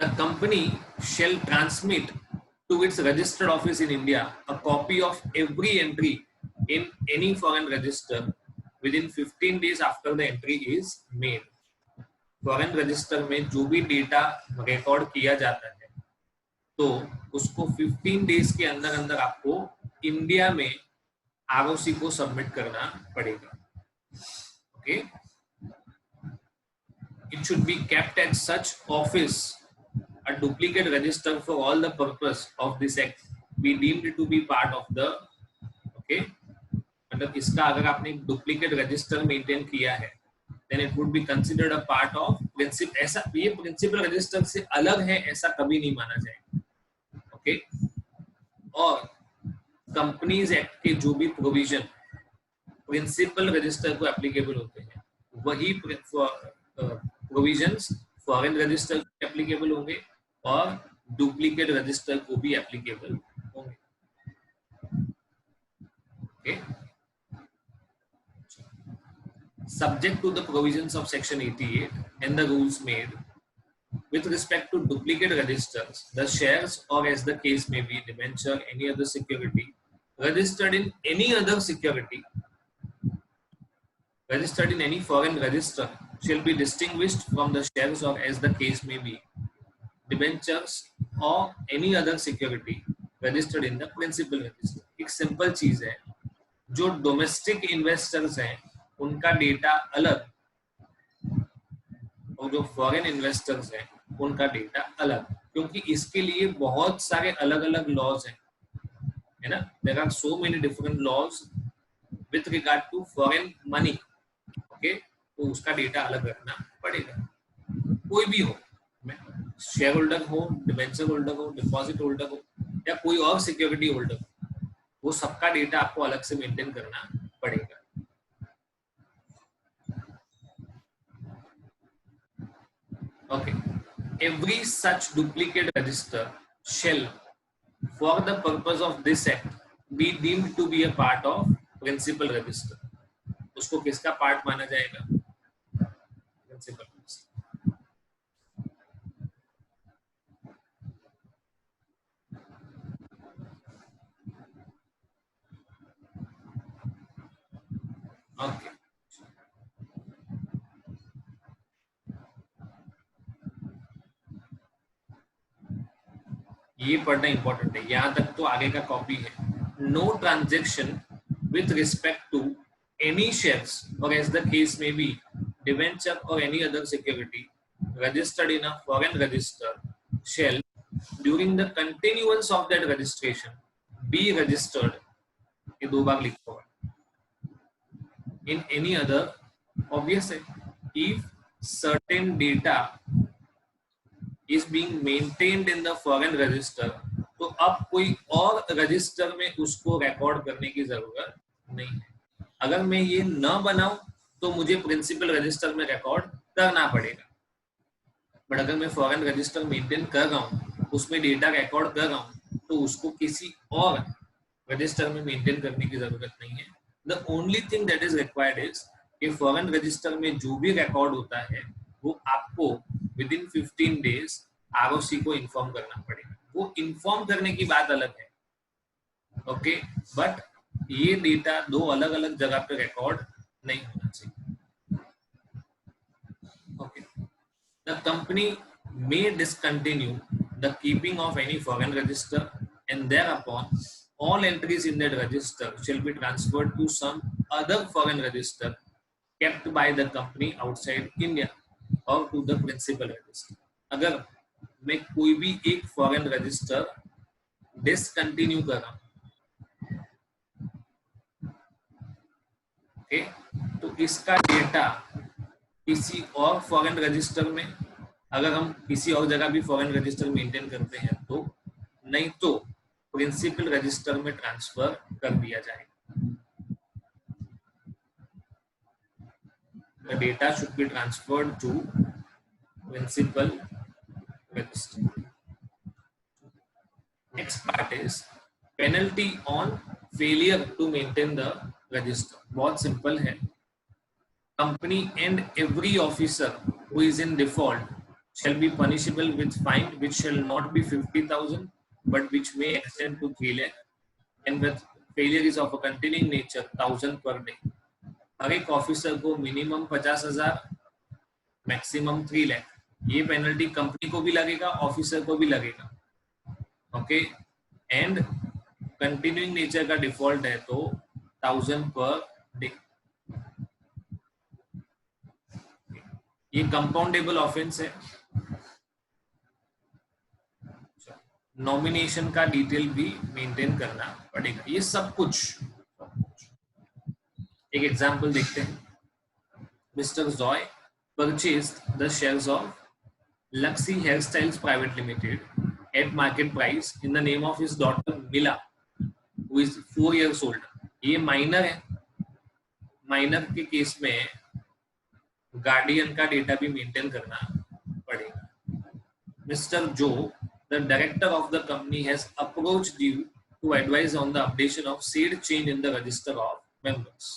The company shall transmit to its registered office in India a copy of every entry in any foreign register within 15 days after the entry is made. Foreign register में जो भी data record किया जाता है तो उसको 15 days के अंदर अंदर आपको इंडिया में आरओसी को सबमिट करना पड़ेगा. Okay, it should be kept at such office a duplicate register for all the purpose of this act be deemed to be part of the. okay, मतलब इसका अगर आपने डुप्लीकेट रजिस्टर मेंटेन किया है then it would be considered a part of principal. ऐसा ये principal register से अलग है ऐसा कभी नहीं माना जाएगा. ओके, और कंपनीज एक्ट के जो भी प्रोविजन प्रिंसिपल रजिस्टर को एप्लीकेबल होते हैं वही प्रोविजंस फॉरेन रजिस्टर को एप्लीकेबल होंगे और डुप्लीकेट रजिस्टर को भी एप्लीकेबल होंगे. Okay, subject to the provisions of section 88 and the rules made with respect to duplicate registers, the shares or as the case may be debenture any other security registered in any other security registered in any foreign register shall be distinguished from the shares or as the case may be debentures or any other security registered in the principal register. एक simple चीज है, जो domestic investors हैं उनका data अलग और जो foreign investors हैं उनका डेटा अलग, क्योंकि इसके लिए बहुत सारे अलग अलग लॉज हैं, है ना. There are so many different laws with regard to foreign money. Okay, तो उसका डेटा अलग रखना पड़ेगा. कोई भी हो, शेयर होल्डर हो, डिबेंचर होल्डर हो, डिपॉजिट होल्डर हो या कोई और सिक्योरिटी होल्डर हो, वो सबका डेटा आपको अलग से मेंटेन करना पड़ेगा. Okay, every such duplicate register shall, for the purpose of this act, be deemed to be a part of principal register. उसको किसका पार्ट माना जाएगा? Principal register. ओके, ये पढ़ना इंपॉर्टेंट है, यहां तक तो आगे का कॉपी है. No transaction with respect to any shares और एज द केस में बी डिवेंचर और any other security registered in a foreign register shall during the continuance of that registration be registered. ये दो बार लिखा हुआ इन एनी अदर. ऑब्वियस है, if certain data is being maintained in the foreign register, तो अब कोई और रजिस्टर में उसको रिकॉर्ड करने की जरूरत नहीं है. अगर मैं ये न बनाऊं तो मुझे प्रिंसिपल रजिस्टर में रिकॉर्ड करना पड़ेगा, बट अगर मैं फॉरेन रजिस्टर मेंटेन कर रहा हूं, उसमें डेटा रिकॉर्ड कर रहा हूं, तो उसको किसी और रजिस्टर में मेंटेन करने की जरूरत नहीं है. The only thing that is required is कि फॉरेन रजिस्टर में जो भी रिकॉर्ड होता है वो आपको विद इन 15 डेज आरओसी को इन्फॉर्म करना पड़ेगा. वो इन्फॉर्म करने की बात अलग है. ओके, बट ये डेटा दो अलग अलग जगह पे रिकॉर्ड नहीं होना चाहिए. Okay, the company may discontinue the keeping of any foreign register and thereupon all entries in that register shall be transferred to some other foreign register kept by the company outside India or to the principal register. अगर मैं कोई भी एक foreign register discontinue कर रहा हूं, okay, तो इसका डेटा किसी और फॉरेन रजिस्टर में, अगर हम किसी और जगह भी फॉरेन रजिस्टर मेंटेन करते हैं तो, नहीं तो प्रिंसिपल रजिस्टर में ट्रांसफर कर दिया जाएगा. The data should be transferred to principal register. Next part is penalty on failure to maintain the register. बहुत simple है. Company and every officer who is in default shall be punishable with fine which shall not be 50,000 but which may extend to 3 lakh, and with failure is of a continuing nature 1,000 per day. हर एक officer को minimum 50,000, maximum 3 lakh. ये penalty company को भी लगेगा, officer को भी लगेगा. Okay, and continuing nature का डिफॉल्ट है तो 1,000 पर डे. ये कंपाउंडेबल ऑफेंस है. नॉमिनेशन का डिटेल भी मेंटेन करना पड़ेगा. ये सब कुछ. एक एग्जांपल देखते हैं. Mister Joy purchased the shares of Luxy Hairstyles Private Limited at market price in the name of his daughter Mila, who is 4 years old. ये माइनर है. माइनर के केस में गार्डियन का डेटा भी मेंटेन करना पड़ेगा. मिस्टर जो, the director of the company, has approached you to advise on the updation of said change in the register of members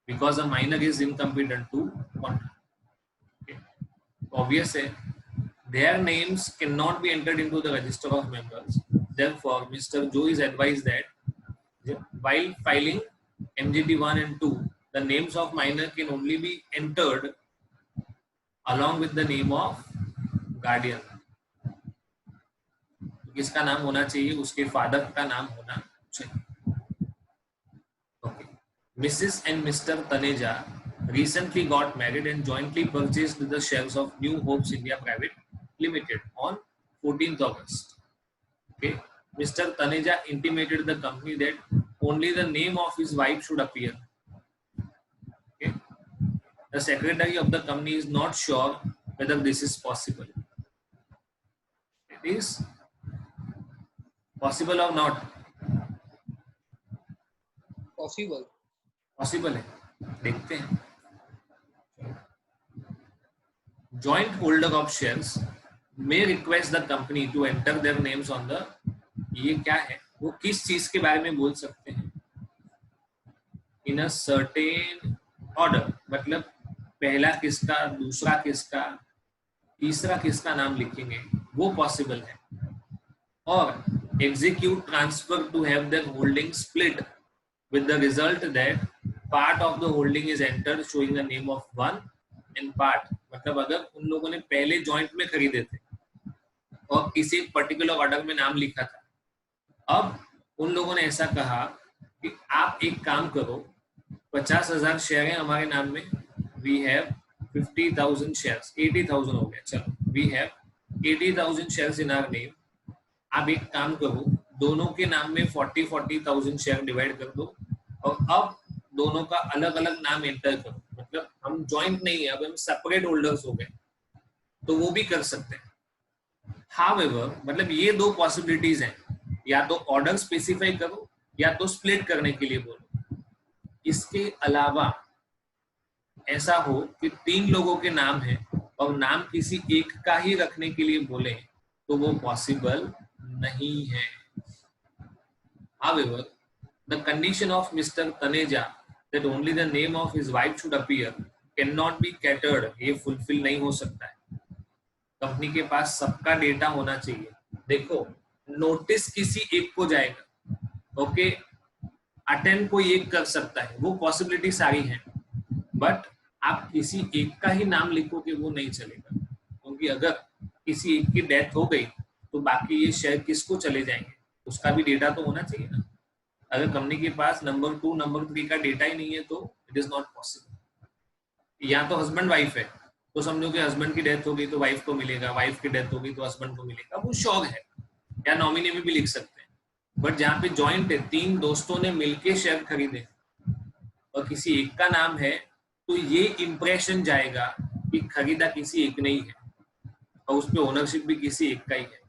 because a minor is incompetent to contract. Obvious है, their names cannot be entered into the register of members. Therefore, Mr. Joe is advised that while filing MGT 1 and 2, the names of minor can only be entered along with the name of guardian. किसका नाम होना चाहिए? उसके father का नाम होना चाहिए. Okay. Mrs. and Mr. Taneja recently got married and jointly purchased the shares of New Hopes India Private Limited on 14th August. Okay. Mr. Taneja intimated the company that only the name of his wife should appear. Okay. The secretary of the company is not sure whether this is possible. It is possible or not? Possible. Possible है. देखते हैं. Joint holder of shares may request the company to enter their names on the. ये क्या है? वो किस चीज के बारे में बोल सकते हैं? In a certain order. मतलब पहला किसका, दूसरा किसका, तीसरा किसका नाम लिखेंगे, वो पॉसिबल है. और execute transfer to have their holding split with the result that part of the holding is entered showing the name of one and part. मतलब अगर उन लोगों ने पहले जॉइंट में खरीदे थे और किसी पर्टिकुलर ऑर्डर में नाम लिखा था, अब उन लोगों ने ऐसा कहा कि आप एक काम करो, 50,000 शेयर है हमारे नाम में, वी हैव 50,000 शेयर्स, 80,000 हो गया, चलो we have 80,000 shares in our name. आप एक काम करो, दोनों के नाम में 40,000 शेयर डिवाइड कर दो और अब दोनों का अलग अलग नाम एंटर करो. मतलब हम जॉइंट नहीं है, अब हम सेपरेट होल्डर्स हो गए, तो वो भी कर सकते हैं. However, मतलब ये दो पॉसिबिलिटीज हैं, या तो ऑर्डर स्पेसिफाई करो या तो स्प्लिट करने के लिए बोलो. इसके अलावा ऐसा हो कि 3 लोगों के नाम है और नाम किसी एक का ही रखने के लिए बोले, तो वो पॉसिबल नहीं है. However, the condition of Mr. Taneja that only the name of his wife should appear cannot be catered. ये फुलफिल नहीं हो सकता है. कंपनी के पास सबका डेटा होना चाहिए. देखो, नोटिस किसी एक को जाएगा, ओके, अटेंड कोई एक कर सकता है, वो पॉसिबिलिटी सारी है, बट आप किसी एक का ही नाम लिखोगे वो नहीं चलेगा, क्योंकि अगर किसी एक की डेथ हो गई तो बाकी ये शेयर किसको चले जाएंगे, उसका भी डेटा तो होना चाहिए ना. अगर कंपनी के पास नंबर 2 नंबर 3 का डेटा ही नहीं है तो इट इज नॉट पॉसिबल. या तो हस्बैंड वाइफ है तो समझो कि हस्बैंड की डेथ हो गई तो वाइफ को मिलेगा, वाइफ की डेथ हो गई तो हस्बैंड को मिलेगा, वो श्योर है. या नॉमिनी में भी लिख सकते हैं. बट जहाँ पे जॉइंट है, 3 दोस्तों ने मिलके शेयर खरीदे और किसी एक का नाम है, तो ये इंप्रेशन जाएगा कि खरीदा किसी एक ने ही है और उस पर ओनरशिप भी किसी एक का ही है.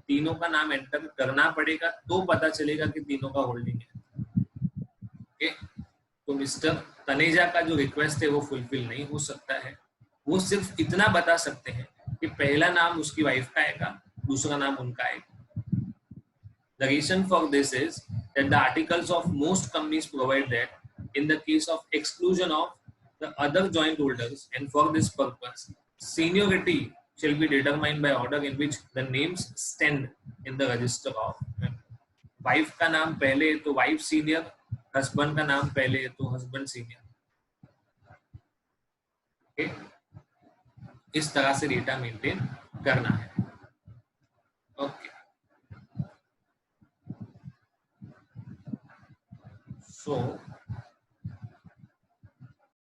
तीनों का नाम एंटर करना पड़ेगा तो पता चलेगा कि तीनों का होल्डिंग है. ओके, तो मिस्टर तनेजा का जो रिक्वेस्ट है वो फुलफिल नहीं हो सकता है. वो सिर्फ इतना बता सकते हैं कि पहला नाम उसकी वाइफ का आएगा, दूसरा नाम उनका आएगा. The reason for this is that the articles of most companies provide that in the case of exclusion of the other joint holders and for this purpose, seniority shall be determined by order in which the names stand in the register of wife का नाम पहले है तो wife senior, husband का नाम पहले है तो हस्बैंड सीनियर। ओके, इस तरह से डेटा मेंटेन करना है। ओके, सो